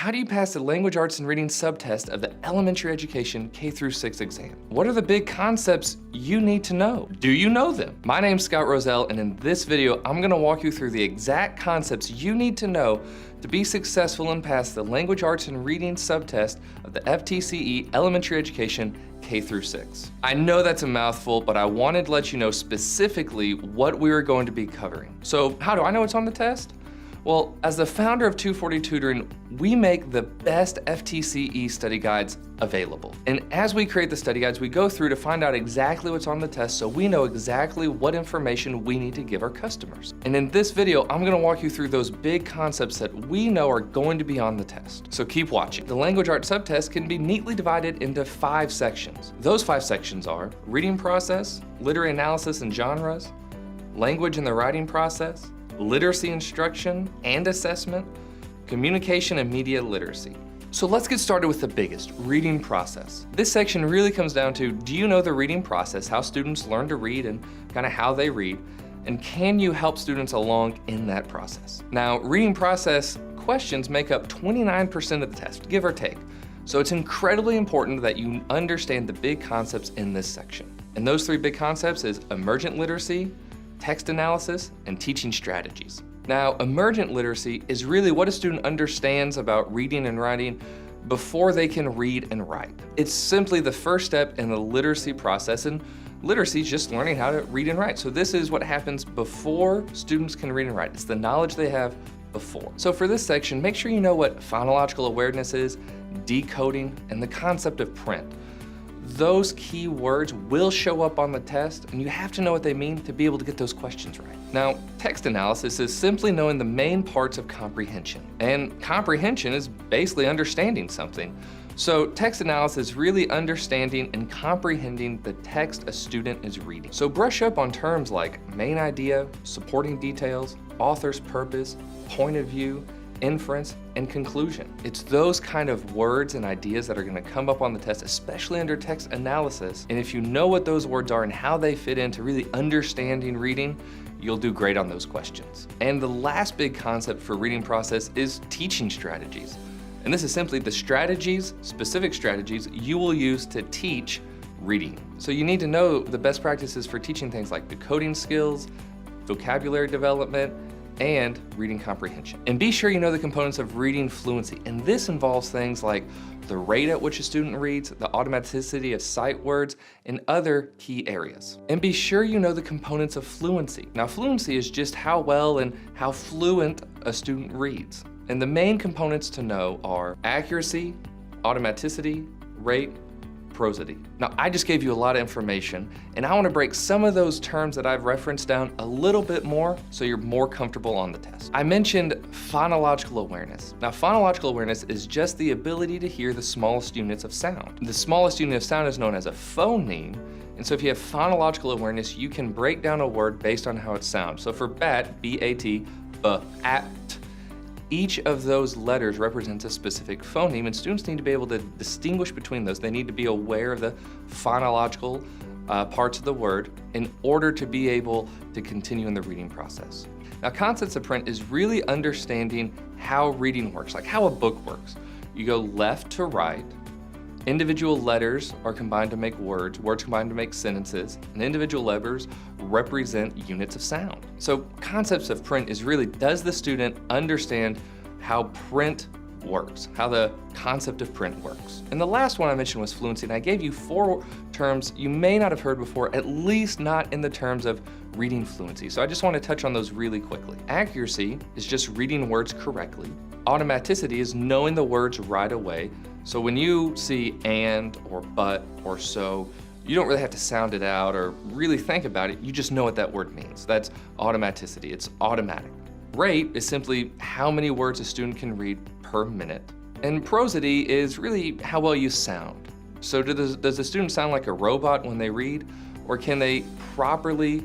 How do you pass the Language Arts and Reading subtest of the Elementary Education K-6 exam? What are the big concepts you need to know? Do you know them? My name's Scott Roselle, and in this video, I'm gonna walk you through the exact concepts you need to know to be successful and pass the Language Arts and Reading subtest of the FTCE Elementary Education K-6. I know that's a mouthful, but I wanted to let you know specifically what we are going to be covering. So how do I know it's on the test? Well, as the founder of 240 Tutoring, we make the best FTCE study guides available. And as we create the study guides, we go through to find out exactly what's on the test so we know exactly what information we need to give our customers. And in this video, I'm gonna walk you through those big concepts that we know are going to be on the test. So keep watching. The Language Arts subtest can be neatly divided into 5 sections. Those 5 sections are reading process, literary analysis and genres, language in the writing process, literacy instruction and assessment, communication and media literacy. So let's get started with the biggest, reading process. This section really comes down to, do you know the reading process, how students learn to read and kind of how they read, and can you help students along in that process? Now, reading process questions make up 29% of the test, give or take. So it's incredibly important that you understand the big concepts in this section. And those 3 big concepts is emergent literacy, text analysis, and teaching strategies. Now, emergent literacy is really what a student understands about reading and writing before they can read and write. It's simply the first step in the literacy process, and literacy is just learning how to read and write. So this is what happens before students can read and write. It's the knowledge they have before. So for this section, make sure you know what phonological awareness is, decoding, and the concept of print. Those key words will show up on the test, and you have to know what they mean to be able to get those questions right. Now, text analysis is simply knowing the main parts of comprehension. And comprehension is basically understanding something. So text analysis is really understanding and comprehending the text a student is reading. So brush up on terms like main idea, supporting details, author's purpose, point of view, inference, and conclusion. It's those kind of words and ideas that are going to come up on the test, especially under text analysis. And if you know what those words are and how they fit into really understanding reading, you'll do great on those questions. And the last big concept for reading process is teaching strategies. And this is simply the strategies, specific strategies you will use to teach reading. So you need to know the best practices for teaching things like decoding skills, vocabulary development, and reading comprehension. And be sure you know the components of reading fluency. And this involves things like the rate at which a student reads, the automaticity of sight words, and other key areas. And be sure you know the components of fluency. Now, fluency is just how well and how fluent a student reads. And the main components to know are accuracy, automaticity, rate, prosody. Now, I just gave you a lot of information, and I want to break some of those terms that I've referenced down a little bit more so you're more comfortable on the test. I mentioned phonological awareness. Now, phonological awareness is just the ability to hear the smallest units of sound. The smallest unit of sound is known as a phoneme, and so if you have phonological awareness, you can break down a word based on how it sounds. So for bat, B-A-T, b-at, each of those letters represents a specific phoneme, and students need to be able to distinguish between those. They need to be aware of the phonological parts of the word in order to be able to continue in the reading process. Now, concepts of print is really understanding how reading works, like how a book works. You go left to right, individual letters are combined to make words, words combined to make sentences, and individual letters represent units of sound. So concepts of print is really, does the student understand how print works, how the concept of print works? And the last one I mentioned was fluency, and I gave you 4 terms you may not have heard before, at least not in the terms of reading fluency. So I just want to touch on those really quickly. Accuracy is just reading words correctly. Automaticity is knowing the words right away. So when you see and or but or so, you don't really have to sound it out or really think about it. You just know what that word means. That's automaticity. It's automatic. Rate is simply how many words a student can read per minute. And prosody is really how well you sound. So does the student sound like a robot when they read, or can they properly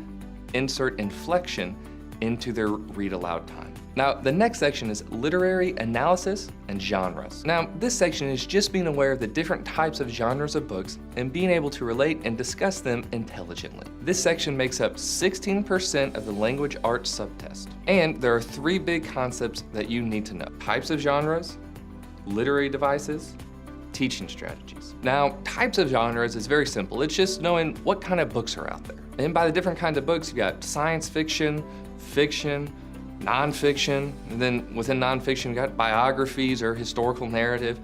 insert inflection into their read aloud time? Now, the next section is literary analysis and genres. Now, this section is just being aware of the different types of genres of books and being able to relate and discuss them intelligently. This section makes up 16% of the language arts subtest. And there are 3 big concepts that you need to know: types of genres, literary devices, teaching strategies. Now, types of genres is very simple. It's just knowing what kind of books are out there. And by the different kinds of books, you got science fiction, fiction, nonfiction, and then within nonfiction, you got biographies or historical narrative.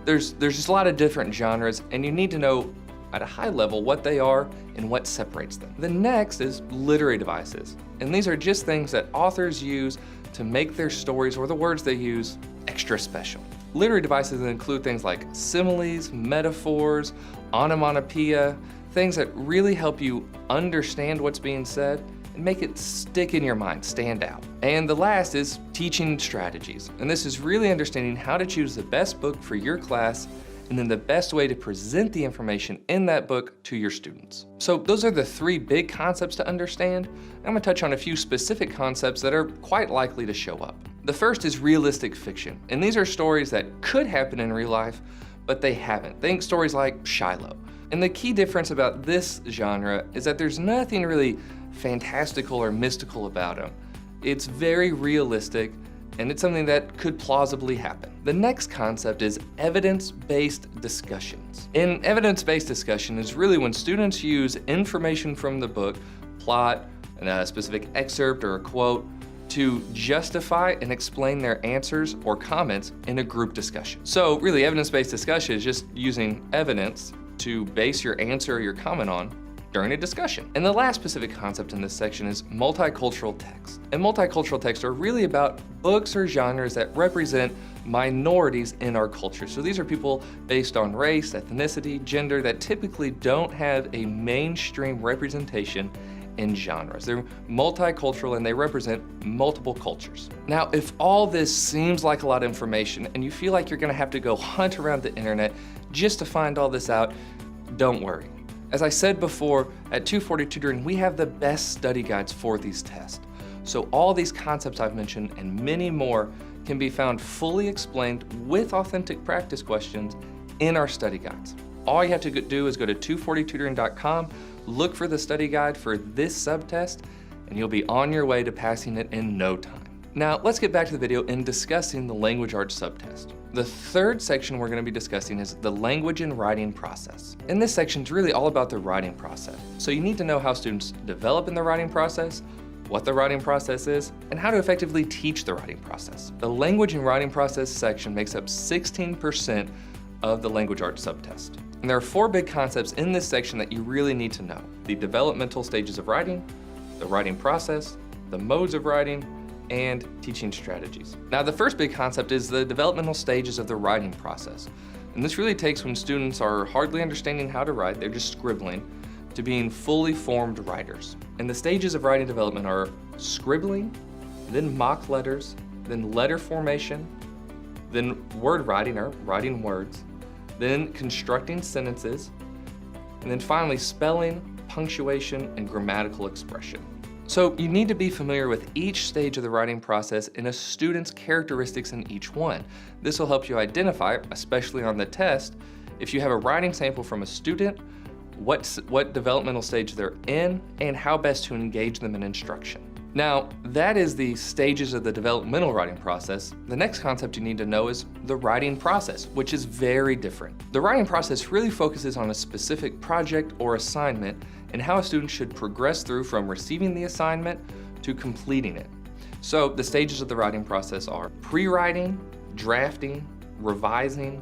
There's just a lot of different genres, and you need to know at a high level what they are and what separates them. The next is literary devices. And these are just things that authors use to make their stories or the words they use extra special. Literary devices include things like similes, metaphors, onomatopoeia, things that really help you understand what's being said and make it stick in your mind, stand out. And the last is teaching strategies. And this is really understanding how to choose the best book for your class and then the best way to present the information in that book to your students. So those are the three big concepts to understand. I'm gonna touch on a few specific concepts that are quite likely to show up. The first is realistic fiction. And these are stories that could happen in real life, but they haven't. Think stories like Shiloh. And the key difference about this genre is that there's nothing really fantastical or mystical about them. It's very realistic, and it's something that could plausibly happen. The next concept is evidence-based discussions. And evidence-based discussion is really when students use information from the book, plot, a specific excerpt or a quote, to justify and explain their answers or comments in a group discussion. So really, evidence-based discussion is just using evidence to base your answer or your comment on during a discussion. And the last specific concept in this section is multicultural text. And multicultural texts are really about books or genres that represent minorities in our culture. So these are people based on race, ethnicity, gender that typically don't have a mainstream representation in genres. They're multicultural and they represent multiple cultures. Now, if all this seems like a lot of information and you feel like you're gonna have to go hunt around the internet just to find all this out, don't worry. As I said before, at 240 Tutoring, we have the best study guides for these tests. So all these concepts I've mentioned and many more can be found fully explained with authentic practice questions in our study guides. All you have to do is go to 240tutoring.com, look for the study guide for this subtest, and you'll be on your way to passing it in no time. Now, let's get back to the video and discussing the language arts subtest. The third section we're going to be discussing is the language and writing process. And this section is really all about the writing process. So you need to know how students develop in the writing process, what the writing process is, and how to effectively teach the writing process. The language and writing process section makes up 16% of the language arts subtest. And there are four big concepts in this section that you really need to know: the developmental stages of writing, the writing process, the modes of writing, and teaching strategies. Now, the first big concept is the developmental stages of the writing process. And this really takes when students are hardly understanding how to write, they're just scribbling, to being fully formed writers. And the stages of writing development are scribbling, then mock letters, then letter formation, then word writing or writing words, then constructing sentences, and then finally spelling, punctuation, and grammatical expression. So you need to be familiar with each stage of the writing process and a student's characteristics in each one. This will help you identify, especially on the test, if you have a writing sample from a student, what developmental stage they're in, and how best to engage them in instruction. Now, that is the stages of the developmental writing process. The next concept you need to know is the writing process, which is very different. The writing process really focuses on a specific project or assignment and how a student should progress through from receiving the assignment to completing it. So the stages of the writing process are pre-writing, drafting, revising,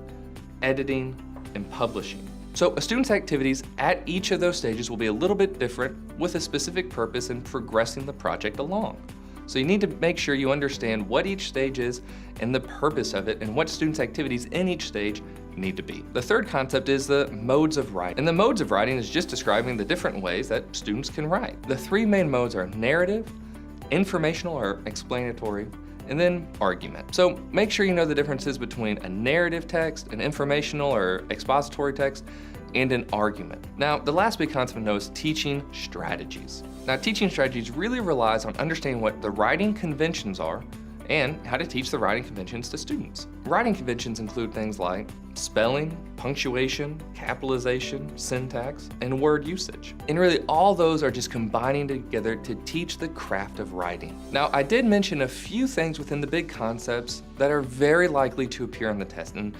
editing, and publishing. So a student's activities at each of those stages will be a little bit different with a specific purpose in progressing the project along. So you need to make sure you understand what each stage is and the purpose of it and what students' activities in each stage need to be. The third concept is the modes of writing. And the modes of writing is just describing the different ways that students can write. The three main modes are narrative, informational or explanatory, and then argument. So make sure you know the differences between a narrative text, an informational or expository text, and an argument. Now, the last big concept to know is teaching strategies. Now, teaching strategies really relies on understanding what the writing conventions are and how to teach the writing conventions to students. Writing conventions include things like spelling, punctuation, capitalization, syntax, and word usage. And really all those are just combining together to teach the craft of writing. Now, I did mention a few things within the big concepts that are very likely to appear on the test, and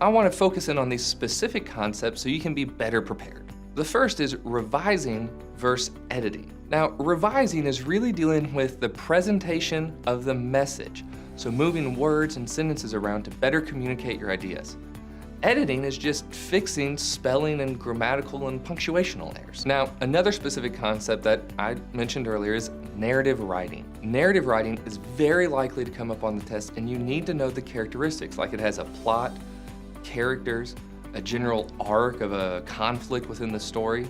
I want to focus in on these specific concepts so you can be better prepared. The first is revising versus editing. Now, revising is really dealing with the presentation of the message, so moving words and sentences around to better communicate your ideas. Editing is just fixing spelling and grammatical and punctuational errors. Now, another specific concept that I mentioned earlier is narrative writing. Narrative writing is very likely to come up on the test, and you need to know the characteristics, like it has a plot, characters, a general arc of a conflict within the story.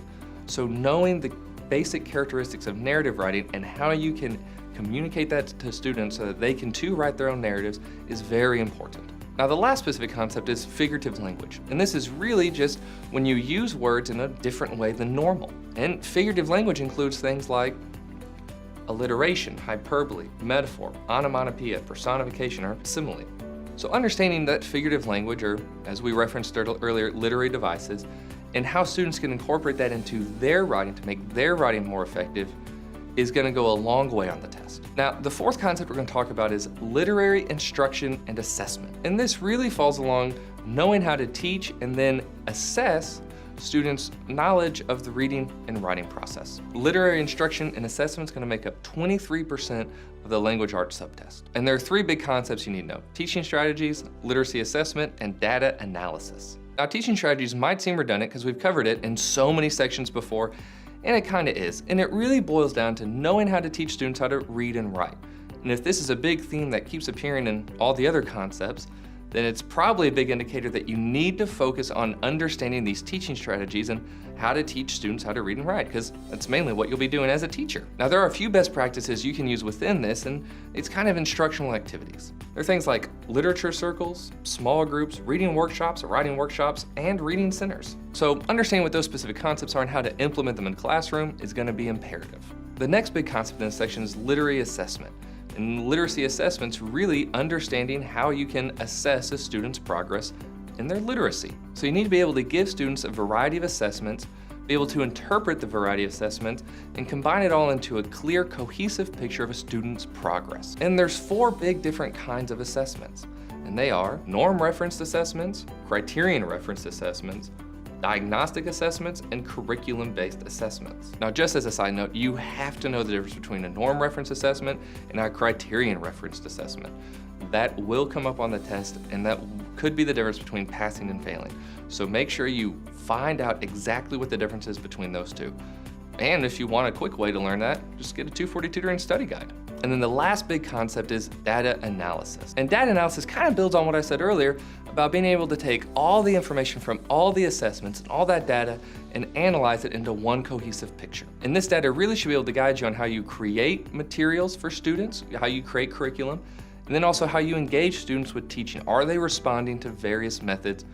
So knowing the basic characteristics of narrative writing and how you can communicate that to students so that they can too write their own narratives is very important. Now, the last specific concept is figurative language. And this is really just when you use words in a different way than normal. And figurative language includes things like alliteration, hyperbole, metaphor, onomatopoeia, personification, or simile. So understanding that figurative language, or as we referenced earlier, literary devices, and how students can incorporate that into their writing to make their writing more effective is going to go a long way on the test. Now, the fourth concept we're going to talk about is literary instruction and assessment. And this really falls along knowing how to teach and then assess students' knowledge of the reading and writing process. Literary instruction and assessment is going to make up 23% of the language arts subtest. And there are three big concepts you need to know: teaching strategies, literacy assessment, and data analysis. Now, teaching strategies might seem redundant because we've covered it in so many sections before, and it kind of is. And it really boils down to knowing how to teach students how to read and write. And if this is a big theme that keeps appearing in all the other concepts, then it's probably a big indicator that you need to focus on understanding these teaching strategies and how to teach students how to read and write, because that's mainly what you'll be doing as a teacher. Now, there are a few best practices you can use within this, and it's kind of instructional activities. There are things like literature circles, small groups, reading workshops, writing workshops, and reading centers. So understanding what those specific concepts are and how to implement them in the classroom is going to be imperative. The next big concept in this section is literary assessment. And literacy assessment's really understanding how you can assess a student's progress in their literacy. So you need to be able to give students a variety of assessments, be able to interpret the variety of assessments, and combine it all into a clear, cohesive picture of a student's progress. And there's four big different kinds of assessments, and they are norm-referenced assessments, criterion-referenced assessments, diagnostic assessments, and curriculum-based assessments. Now, just as a side note, you have to know the difference between a norm-referenced assessment and a criterion-referenced assessment. That will come up on the test, and that could be the difference between passing and failing. So make sure you find out exactly what the difference is between those two. And if you want a quick way to learn that, just get a 240 Tutoring study guide. And then the last big concept is data analysis. And data analysis kind of builds on what I said earlier about being able to take all the information from all the assessments and all that data and analyze it into one cohesive picture. And this data really should be able to guide you on how you create materials for students, how you create curriculum, and then also how you engage students with teaching. Are they responding to various methods,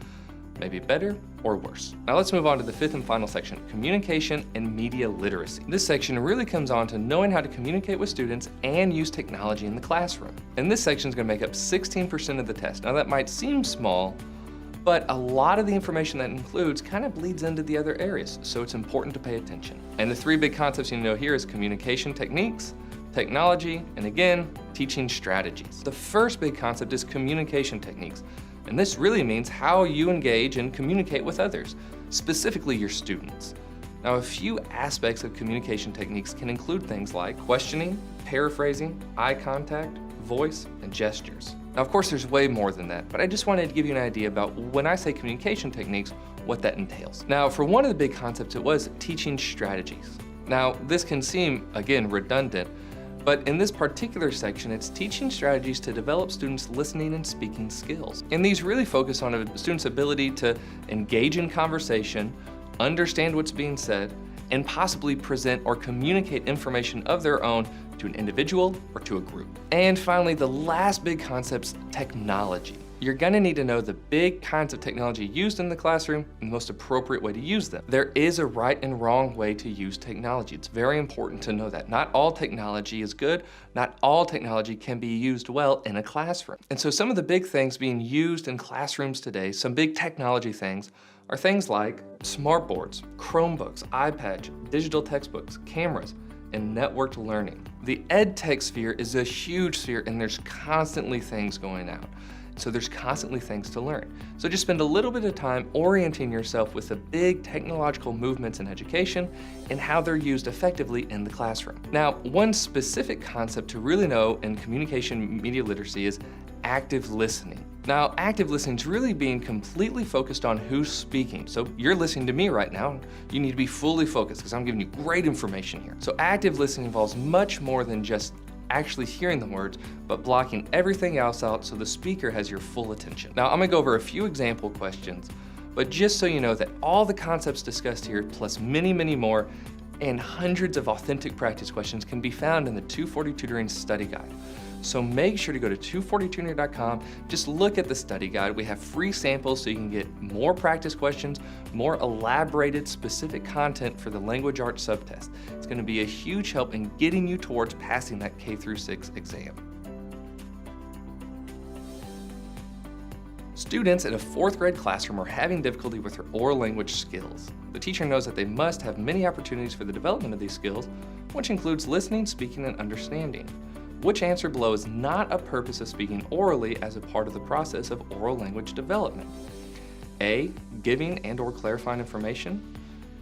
maybe better or worse? Now let's move on to the fifth and final section, communication and media literacy. This section really comes on to knowing how to communicate with students and use technology in the classroom. And this section is going to make up 16% of the test. Now that might seem small, but a lot of the information that includes kind of bleeds into the other areas, so it's important to pay attention. And the three big concepts you know here is communication techniques, technology, and again, teaching strategies. The first big concept is communication techniques. And this really means how you engage and communicate with others, specifically your students. Now, a few aspects of communication techniques can include things like questioning, paraphrasing, eye contact, voice, and gestures. Now, of course, there's way more than that, but I just wanted to give you an idea about when I say communication techniques, what that entails. Now, for one of the big concepts, it was teaching strategies. Now, this can seem, again, redundant, but in this particular section, it's teaching strategies to develop students' listening and speaking skills. And these really focus on a student's ability to engage in conversation, understand what's being said, and possibly present or communicate information of their own to an individual or to a group. And finally, the last big concept's technology. You're gonna need to know the big kinds of technology used in the classroom and the most appropriate way to use them. There is a right and wrong way to use technology. It's very important to know that. Not all technology is good, not all technology can be used well in a classroom. And so some of the big things being used in classrooms today, some big technology things, are things like smartboards, Chromebooks, iPads, digital textbooks, cameras, and networked learning. The ed tech sphere is a huge sphere and there's constantly things going out. So there's constantly things to learn. So just spend a little bit of time orienting yourself with the big technological movements in education and how they're used effectively in the classroom. Now, one specific concept to really know in communication media literacy is active listening. Now, active listening is really being completely focused on who's speaking. So you're listening to me right now. You need to be fully focused because I'm giving you great information here. So active listening involves much more than just actually hearing the words, but blocking everything else out so the speaker has your full attention. Now, I'm gonna go over a few example questions, but just so you know that all the concepts discussed here, plus many, many more, and hundreds of authentic practice questions can be found in the 240 Tutoring Study Guide. So make sure to go to 240tutoring.com, just look at the study guide. We have free samples so you can get more practice questions, more elaborated specific content for the language arts subtest. It's gonna be a huge help in getting you towards passing that K-6 exam. Students in a 4th grade classroom are having difficulty with their oral language skills. The teacher knows that they must have many opportunities for the development of these skills, which includes listening, speaking, and understanding. Which answer below is not a purpose of speaking orally as a part of the process of oral language development? A, giving and/or clarifying information.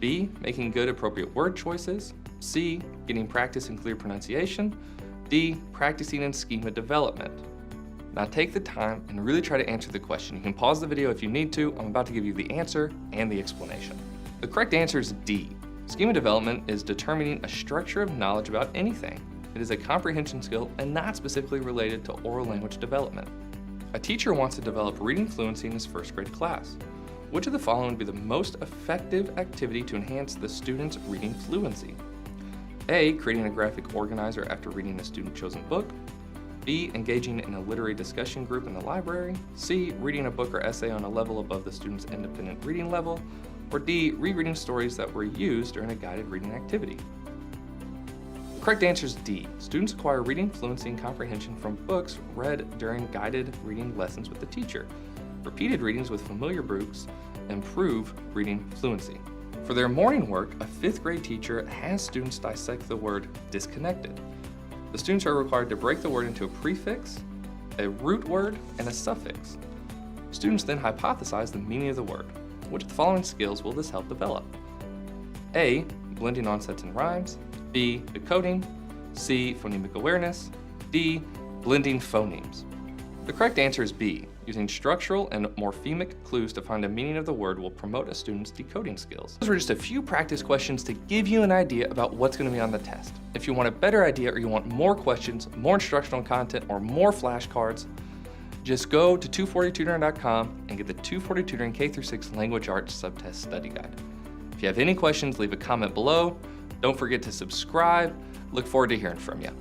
B, making good appropriate word choices. C, getting practice in clear pronunciation. D, practicing in schema development. Now take the time and really try to answer the question. You can pause the video if you need to. I'm about to give you the answer and the explanation. The correct answer is D. Schema development is determining a structure of knowledge about anything. It is a comprehension skill and not specifically related to oral language development. A teacher wants to develop reading fluency in his 1st grade class. Which of the following would be the most effective activity to enhance the student's reading fluency? A, creating a graphic organizer after reading a student-chosen book. B, engaging in a literary discussion group in the library. C, reading a book or essay on a level above the student's independent reading level. Or D, rereading stories that were used during a guided reading activity. The correct answer is D. Students acquire reading fluency and comprehension from books read during guided reading lessons with the teacher. Repeated readings with familiar books improve reading fluency. For their morning work, a 5th grade teacher has students dissect the word disconnected. The students are required to break the word into a prefix, a root word, and a suffix. Students then hypothesize the meaning of the word. Which of the following skills will this help develop? A, blending onsets and rhymes. B, decoding. C, phonemic awareness. D, blending phonemes. The correct answer is B. Using structural and morphemic clues to find a meaning of the word will promote a student's decoding skills. Those were just a few practice questions to give you an idea about what's going to be on the test. If you want a better idea or you want more questions, more instructional content, or more flashcards, just go to 240tutoring.com and get the 240 Tutoring K-6 Language Arts Subtest Study Guide. If you have any questions, leave a comment below. Don't forget to subscribe. Look forward to hearing from you.